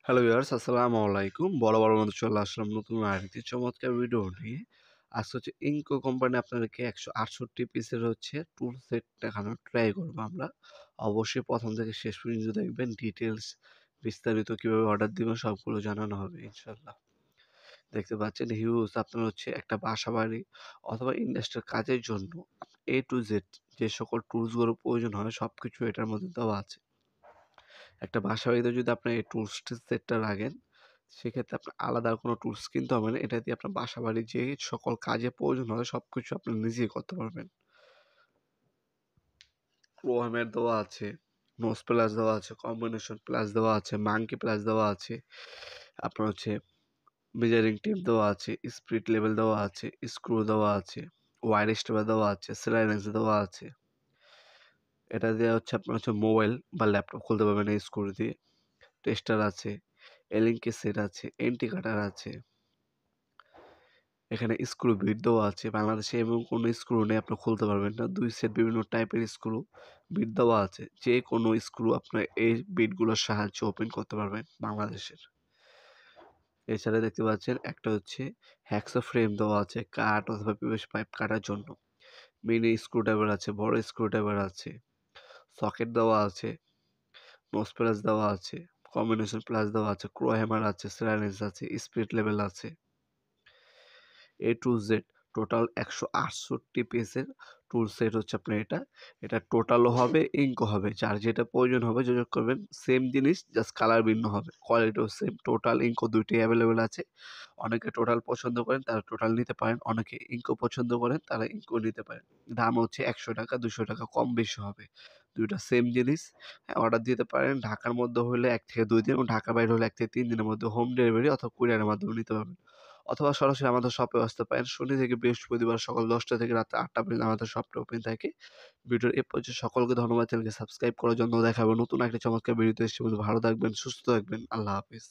Hello viewers, আসসালামু আলাইকুম। বরাবর মতো চলে আসলাম নতুন আরেকটি চমৎকার ভিডিও নিয়ে। আজকে হচ্ছে ইনকো কোম্পানি আপনাদেরকে ১৬৮ পিসের হচ্ছে টুল সেট দেখানোর ট্রাই করবো আমরা। অবশ্যই প্রথম থেকে শেষ পর্যন্ত দেখবেন, ডিটেইলস বিস্তারিত কীভাবে অর্ডার দিবেন সবগুলো জানানো হবে ইনশাল্লাহ। দেখতে পাচ্ছেন হিউজ আপনার হচ্ছে একটা বাসাবাড়ি অথবা ইন্ডাস্ট্রিয়াল কাজের জন্য A to Z যে সকল টুলসগুলো প্রয়োজন হয় সবকিছু এটার মধ্যে দেওয়া আছে। একটা বাসাবাড়িতে যদি আপনার এই টুলস সেটটা রাখেন, সেক্ষেত্রে আপনার আলাদা আর কোনো টুলস কিনতে হবে না। এটা দিয়ে আপনার বাসাবাড়ির যে সকল কাজে প্রয়োজন হয় সবকিছু আপনি নিজেই করতে পারবেন। প্রো হ্যামার দেওয়া আছে, নোজ প্লাস দেওয়া আছে, কম্বিনেশন প্লাস দেওয়া আছে, মাঙ্কি প্লাস দেওয়া আছে, আপনার হচ্ছে মেজারিং টেপ দেওয়া আছে, স্পিরিট লেভেল দেওয়া আছে, স্ক্রু দেওয়া আছে, ওয়্যার স্টেপার দেওয়া আছে, সেলাইনেন্স দেওয়া আছে। এটা দিয়ে হচ্ছে আপনার হচ্ছে মোবাইল বা ল্যাপটপ খুলতে পারবেন এই স্ক্রু দিয়ে। টেস্টার আছে, এলিঙ্কি সেট আছে, এন্টি কাটার আছে, এখানে স্ক্রু বিট দেওয়া আছে। বাংলাদেশে এবং কোনো স্ক্রু নেই আপনি খুলতে পারবেন না। ২ সেট বিভিন্ন টাইপের স্ক্রু বিট দেওয়া আছে। যে কোনো স্ক্রু আপনার এই বিটগুলোর সাহায্যে ওপেন করতে পারবেন বাংলাদেশের। এছাড়া দেখতে পাচ্ছেন একটা হচ্ছে হ্যাকসা ফ্রেম দেওয়া আছে কাঠ অথবা পিভিসি পাইপ কাটার জন্য। মিনি স্ক্রুড্রাইভার আছে, বড় স্ক্রুড্রাইভার আছে, সকেট দেওয়া আছে, নোজ প্লাস দেওয়া আছে, কম্বিনেশন প্লাস দেওয়া আছে, ক্রো হ্যামার আছে, সেরানিস আছে, স্পিরিট লেভেল আছে। A to Z টোটাল ১৬৮ পিসের টুল সেট হচ্ছে আপনার এটা। এটা টোটালও হবে, ইঙ্কও হবে। যার যেটা প্রয়োজন হবে যোগাযোগ করবেন। সেম জিনিস, জাস্ট কালার ভিন্ন হবে। কোয়ালিটিও সেম। টোটাল, ইঙ্কো ২ টিই অ্যাভেলেবেল আছে। অনেকে টোটাল পছন্দ করেন, তারা টোটাল নিতে পারেন। অনেকে ইঙ্কো পছন্দ করেন, তারা ইঙ্কো নিতে পারেন। দাম হচ্ছে ৳১০০, ৳২০০ কম বেশি হবে। ২ টা সেম জিনিস। হ্যাঁ, অর্ডার দিতে পারেন। ঢাকার মধ্যে হলে ১ থেকে ২ দিন এবং ঢাকার বাইরে হলে ১ থেকে ৩ দিনের মধ্যে হোম ডেলিভারি অথবা কুরিয়ারের মাধ্যমে নিতে পারবেন। অথবা সরাসরি আমাদের শপে আসতে পারেন। শনি থেকে বৃহস্পতিবার সকাল ১০টা থেকে রাত ৮টা পর্যন্ত আমাদের শপটা ওপেন থাকে। ভিডিওর এ পর্যন্ত সকলকে ধন্যবাদ চ্যানেলকে সাবস্ক্রাইব করার জন্য। দেখা হবে নতুন একটা চমৎকার ভিডিওতে। সে পর্যন্ত ভালো থাকবেন, সুস্থ থাকবেন। আল্লাহ হাফেজ।